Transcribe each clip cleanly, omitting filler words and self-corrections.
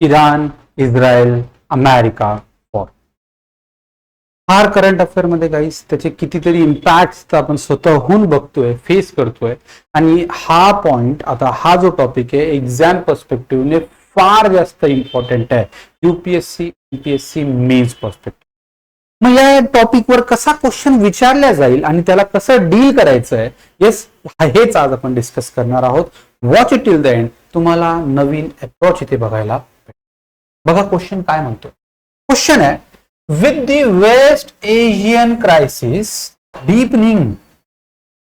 Iran, Israel, America war. फार current affair मध्ये गाईस त्याचे कितीतरी इम्पॅक्ट आपण स्वतःहून बघतोय, फेस करतोय. आणि हा पॉइंट, आता हा जो टॉपिक आहे एक्झाम पर्स्पेक्टिव्हने फार जास्त इम्पॉर्टंट आहे, यूपीएससी यूपीएससी मेन्स पर्स्पेक्टिव्ह. मग या टॉपिकवर कसा क्वेश्चन विचारला जाईल आणि त्याला कसं डील करायचं आहे, येस हेच आज आपण डिस्कस करणार आहोत. Watch it till the end. तुम्हाला नवीन अप्रोच इथे बघायला भेटेल. बघा क्वेश्चन काय म्हणतो. क्वेश्चन आहे, with the west Asian crisis deepening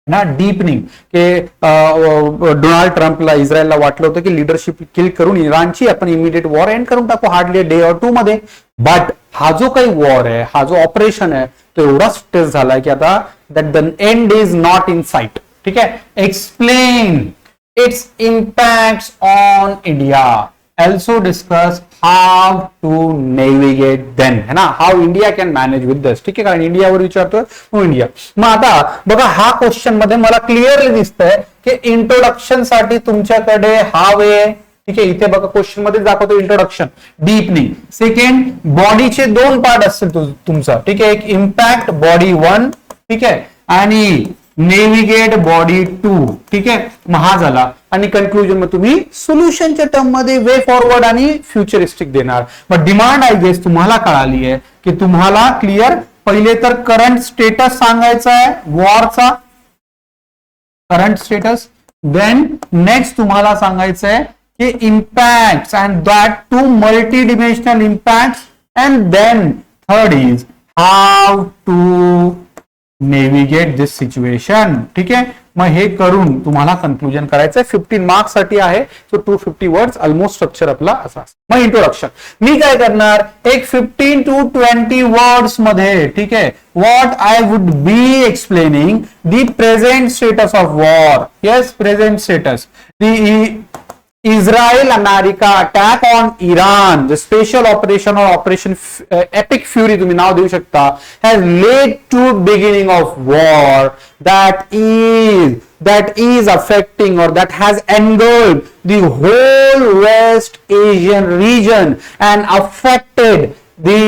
ना, डीपनिंग के डोनाल्ड ट्रम्पला, इस्रायलला वाटलं होतं की लिडरशिप किल करून इराणची आपण इमिडिएट वॉर एंड करून टाकू हार्डली डे और टू मध्ये. बट हा जो काही वॉर आहे, हा जो ऑपरेशन आहे, तो एवढा स्ट्रेस झालाय की आता that the end is not in sight. ठीक आहे. Explain its impact on India. Also discuss how to navigate then, है ना, how India can manage with this. ठीक आहे, कारण इंडियावर विचारतोय मग इंडिया. मग आता बघा हा क्वेश्चन मध्ये मला क्लिअरली दिसतंय की इंट्रोडक्शन साठी तुमच्याकडे हा वे. ठीक आहे, इथे बघा क्वेश्चन मध्ये दाखवतो इंट्रोडक्शन, डीपनिंग. सेकंड, बॉडीचे दोन पार्ट असतील तुमचा. ठीक आहे, एक इम्पॅक्ट बॉडी 1, ठीक आहे, आणि नेव्हिगेट बॉडी 2. ठीक आहे, मग हा झाला. आणि कन्क्लुजन मग तुम्ही सोल्युशनच्या टर्म मध्ये वे फॉरवर्ड आणि फ्युचरिस्टिक देणार. मग डिमांड आय गेस तुम्हाला कळाली आहे की तुम्हाला क्लिअर पहिले तर करंट स्टेटस सांगायचा आहे वॉरचा, करंट स्टेटस. देन नेक्स्ट तुम्हाला सांगायचं आहे की impact and that to multi dimensional impact. And then third is how to navigate this situation. ठीक आहे, मग हे करून तुम्हाला कन्क्लुजन करायचंय. 15 मार्क्स साठी आहे. सो 250 वर्ड्स ऑलमोस्ट स्ट्रक्चर आपला असा. मग इंट्रोडक्शन मी काय करणार, एक 15 to 20 वर्ड्स मध्ये. ठीक आहे, what I would be explaining the present status of war. Yes, present status. Israel America attack on Iran, the special operation or operation epic fury तुम्ही नाव देऊ शकता, has led to beginning of war that is affecting or that has engulfed the whole West Asian region and affected the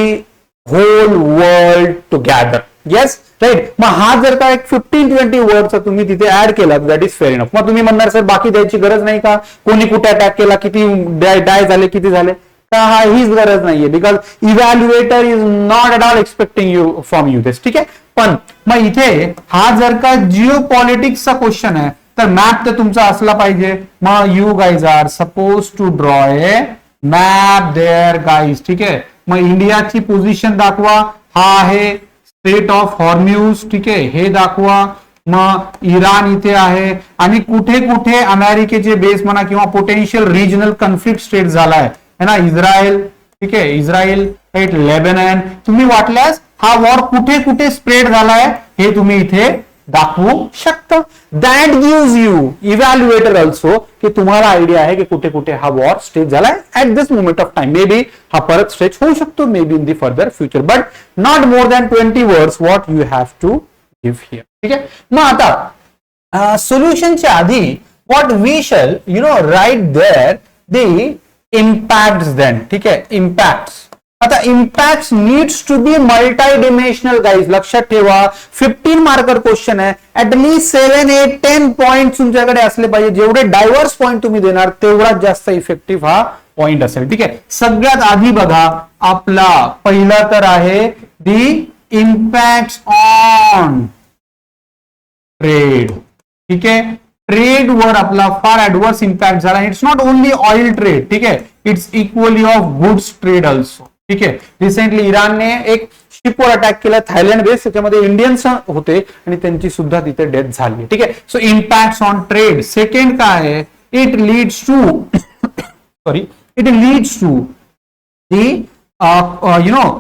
whole world together. Yes, right. मग हा जर का एक 15-20 वर्डचा तुम्ही तिथे ऍड केला, दॅट इज फेअर इनफ. मग तुम्ही म्हणणार सर बाकी द्यायची गरज नाही का, कोणी कुठे अटॅक केला, किती डाय झाले, किती झाले, का हा हीच गरज नाहीये. Because evaluator is not at all expecting you from you this. ठीक आहे, पण मग इथे हा जर का जिओ पॉलिटिक्सचा क्वेश्चन आहे तर मॅप तर तुमचा असला पाहिजे. मग you guys are suppose to draw a map there guys. ठीक आहे, मग इंडियाची पोझिशन दाखवा. हा आहे स्ट्रेट ऑफ हॉर्म्यूज. ठीक आहे, हे दाखवा. मग इराण इथे आहे आणि कुठे कुठे अमेरिकेचे बेस म्हणा किंवा पोटेन्शियल रिजनल कन्फ्लिक्ट स्टेट झालाय, है ना, इस्रायल. ठीक आहे, इस्रायल, राईट, लेबनन. तुम्ही वाटल्यास हा वॉर कुठे कुठे स्प्रेड झालाय हे तुम्ही इथे दाखवू शकता. That gives you evaluator also की तुम्हाला आयडिया आहे की कुठे कुठे हा वॉर स्टेज झालाय at this moment of time. Maybe हा परत स्ट्रेच होऊ शकतो, maybe in the further future, but not more than 20 words what you have to give here. ठीक आहे, मग आता सोल्युशनच्या आधी what we shall write there the impact. Then ठीक आहे, इम्पॅक्ट. आता impact needs to be multi dimensional guys. लक्षात ठेवा 15 मार्कर क्वेश्चन आहे. ऍटलीस्ट 7, 8, 10 पॉइंट तुमच्याकडे असले पाहिजे. जेवढे डायव्हर्स पॉइंट तुम्ही देणार तेवढाच जास्त इफेक्टिव्ह हा पॉइंट असेल. ठीक आहे, सगळ्यात आधी बघा आपला पहिला तर आहे दी इम्पॅक्ट ऑन ट्रेड. ठीक आहे, ट्रेड वर आपला फार ऍडव्हर्स इम्पॅक्ट झाला. It's not only oil trade. ठीक आहे, it's equally of goods trade also. ठीक आहे, रिसेंटली इराणने एक शिपवर अटॅक केला थायलंड बेस, त्याच्यामध्ये इंडियन्स होते आणि त्यांची सुद्धा तिथे डेथ झाली. ठीक आहे, so impact on trade. Second काय आहे, it leads to the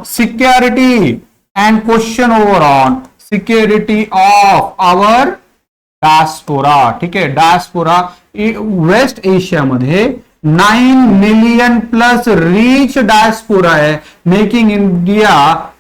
security and question over on security of our diaspora. ठीक आहे, डायस्पोरा वेस्ट एशियामध्ये 9 मिलियन प्लस रिच डायस्पोरा आहे, making India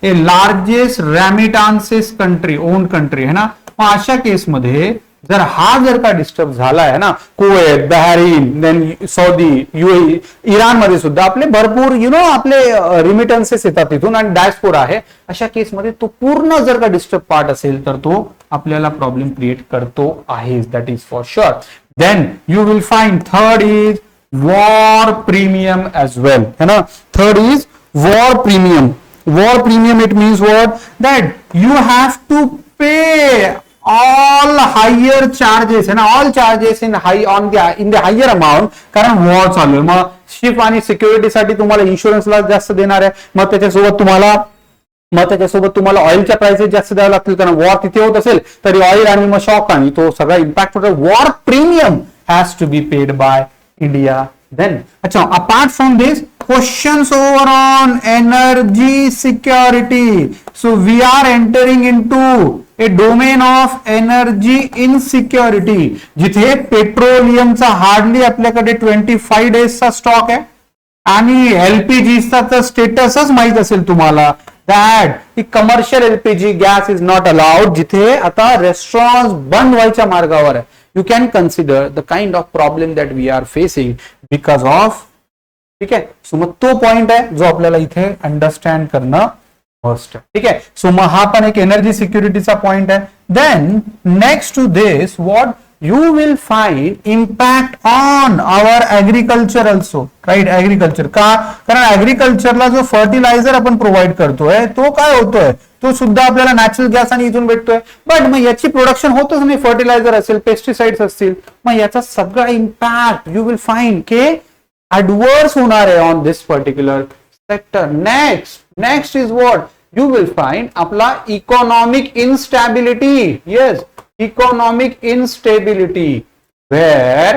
a largest remittances country, own country, है ना. मग अशा केसमध्ये जर हा जर का डिस्टर्ब झाला आहे ना, Kuwait, Bahrain, then Saudi, UAE, इराणमध्ये सुद्धा आपले भरपूर आपले रिमिटन्सेस येतात तिथून आणि डायस्पोरा आहे, अशा केसमध्ये तो पूर्ण जर का डिस्टर्ब पार्ट असेल तर तो आपल्याला प्रॉब्लेम क्रिएट करतो आहे, that is for sure. Then you will find third is war premium as well, है ना. Third is war premium. War premium, it means what? That you have to pay all higher charges and all charges in the higher amount, कारण war चालू आहे. मग ship आणि security साठी तुम्हाला इन्शुरन्सला जास्त देणार आहे, मग त्याच्यासोबत तुम्हाला ऑइलच्या प्राइसेस जास्त द्यावे लागतील, कारण वॉर तिथे होत असेल तरी ऑइल आणि मग शॉक आणि तो सगळा इम्पॅक्ट होतो. War premium has to be paid by India. Then, apart from this, questions over on energy security. So we are entering into a domain of energy insecurity, जिथे पेट्रोलियमचा हार्डली आपल्याकडे 25 डेजचा stock आहे आणि एलपीजीचा तर स्टेटसच माहित असेल तुम्हाला, that commercial LPG gas is not allowed, जिथे आता रेस्टॉरंट बंद व्हायच्या मार्गावर आहे. You can consider the kind of problem that we are facing because of, ठीक आहे. सो मग तो पॉइंट आहे जो आपल्याला इथे अंडरस्टँड करणं फर्स्ट आहे, ठीक आहे. सो मग हा पण एक एनर्जी सिक्युरिटीचा पॉइंट आहे. Then next to this what you will find impact on our agriculture also, right? agriculture का, कारण ऍग्रिकल्चरला जो फर्टिलायझर आपण प्रोव्हाइड करतोय तो काय होतोय, तो सुद्धा आपल्याला नॅचरल गॅस आणि इथून भेटतोय, बट मग याची प्रोडक्शन होतच नाही. फर्टिलायझर असेल, पेस्टिसाइड्स असतील, मग याचा सगळा इम्पॅक्ट यू विल फाइंड के ऍडवर्स होणार आहे on this particular sector. Next is what you will find आपला economic instability. Yes, economic instability, where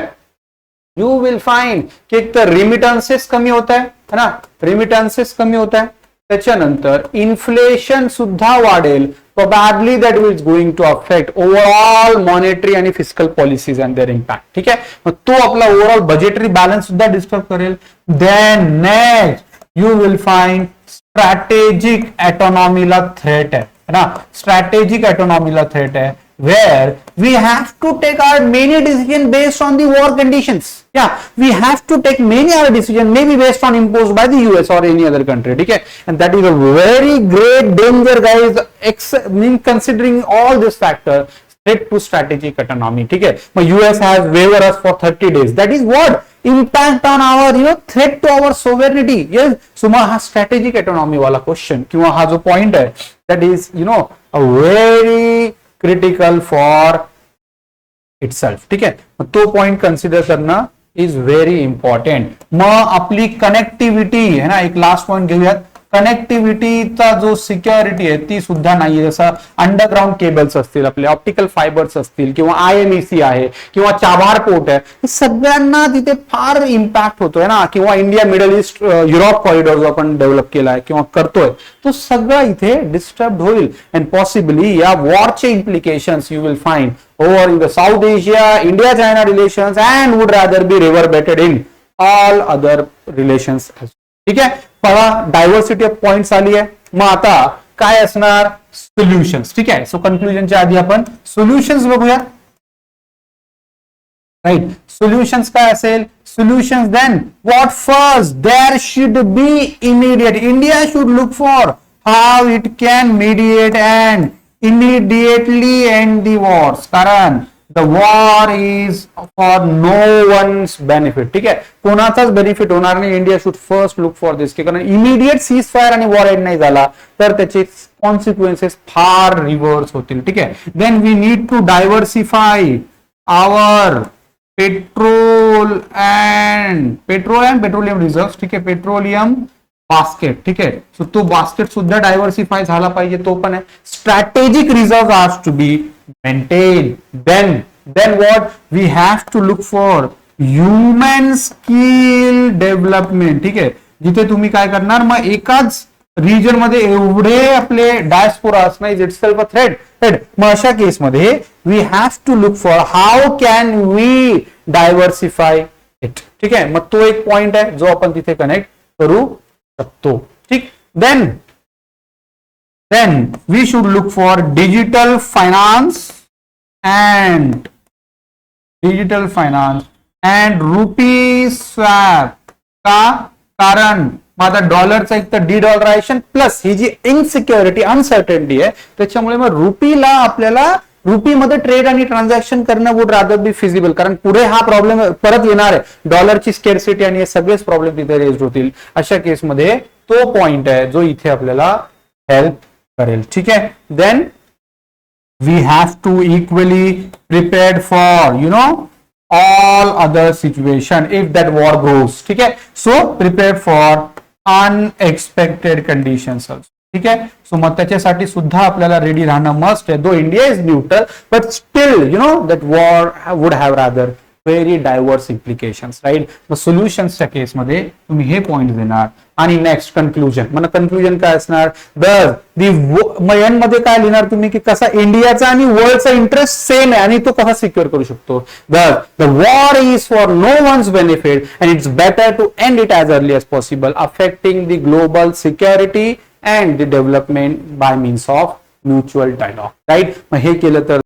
you will find की एक तर रिमिटन्सेस कमी होत आहे ना, रिमिटन्सेस कमी होत आहे, त्याच्यानंतर इन्फ्लेशन सुद्धा वाढेल. probably that is going to affect overall monetary आणि fiscal policies and their impact, ठीक आहे. मग तो आपला ओव्हरऑल बजेटरी बॅलन्स सुद्धा डिस्टर्ब करेल. Then next you will find strategic ऑटोनॉमीला थ्रेट आहे ना, स्ट्रॅटेजिक ऑटोनॉमीला थ्रेट आहे, where we have to take our many decisions based on the war conditions. Yeah, we have to take many other decisions, maybe based on imposed by the US or any other country. Okay, and that is a very great danger, guys. Considering all this factor, threat to strategic autonomy. Okay, but US has waived us for 30 days. That is what impact on our threat to our sovereignty. Yes, so हा strategic autonomy वाला question किंवा हा जो point है, that is a very critical for itself, ठीक आहे. तो point consider करणं इज व्हेरी इम्पॉर्टंट. मग आपली कनेक्टिव्हिटी है ना, एक लास्ट पॉइंट घेऊयात. कनेक्टिव्हिटीचा जो सिक्युरिटी आहे ती सुद्धा नाहीये. जसं अंडरग्राउंड केबल्स असतील, आपले ऑप्टिकल फायबर्स असतील, किंवा IMEC आहे, किंवा चाबार पोर्ट आहे, हे सगळ्यांना तिथे फार इम्पॅक्ट होतोय ना. किंवा India middle east Europe corridor जो आपण डेव्हलप केलाय किंवा करतोय, तो सगळा इथे डिस्टर्ब होईल. अँड पॉसिबली या वॉरचे implications you will find over in the South Asia, India-China relations, and would rather be reverberated in all other relations. ठीक आहे. पहा, डायव्हर्सिटी ऑफ पॉइंट्स आली आहे. मग आता काय असणार, सोल्युशन्स, ठीक आहे. सो कन्क्लुजनच्या आधी आपण सोल्युशन्स बघूया. राईट, सोल्युशन्स काय असेल, solutions then what first there should be immediate. India should look for how it can mediate and immediately end the wars, कारण the war is for no one's benefit. ठीक आहे, कोणाचाच benefit होणार नाही. India should first look for this, कारण immediate cease fire आणि war end नाही झाला तर त्याचे कॉन्सिक्वेन्सेस फार रिव्हर्स होतील. ठीक आहे. Then we need to diversify our petrol and petroleum reserve. ठीक आहे, पेट्रोलियम बास्केट. ठीक आहे, सो तो बास्केट सुद्धा डायव्हर्सिफाय झाला पाहिजे, तो पण आहे. Strategic reserve are to be maintain. Then what we have to look for human skill development. ठीक आहे, जिथे तुम्ही काय करणार, मग एकाच रिजन मध्ये एवढे आपले डायस्पोरा असणं इज इटसेल्फ अ थ्रेट. मग अशा केसमध्ये we have to look for how can we diversify it. ठीक आहे, मग तो एक पॉइंट आहे जो आपण तिथे कनेक्ट करू शकतो. ठीक, then we should look for digital finance and digital finance and rupee swap. का? कारण माझा डॉलरचा एक तर डिडॉलरायझेशन प्लस ही जी इनसिक्युरिटी अनसर्टनिटी आहे त्याच्यामुळे मग रुपीला आपल्याला रुपीमध्ये ट्रेड आणि ट्रान्झॅक्शन करणं वुड रादर बी फिजिबल. कारण पुढे हा प्रॉब्लेम परत येणार आहे, डॉलरची स्केर्सिटी आणि हे सगळेच प्रॉब्लेम तिथे रेज होतील. अशा केसमध्ये तो पॉइंट आहे जो इथे आपल्याला हेल्प करेल. ठीक आहे. Then we have to equally prepared for all other situation if that war goes. ठीक आहे. So prepare for unexpected conditions also. ठीक आहे. सो मग त्याच्यासाठी सुद्धा आपल्याला रेडी राहणं मस्ट आहे. Though India is neutral but still that war would have rather very diverse implications. Right. मग सोल्युशन्सच्या केसमध्ये तुम्ही हे पॉइंट देणार. आणि नेक्स्ट कन्क्लुजन. मग कन्क्लुजन काय असणार? एन मध्ये काय लिहिणार तुम्ही की कसा इंडियाचा आणि वर्ल्डचा इंटरेस्ट सेम आहे आणि तो कसा सिक्युअर करू शकतो. The war is for no one's benefit and it's better to end it as early as possible affecting the global security and the development by means of mutual dialogue. Right. मग हे केलं तर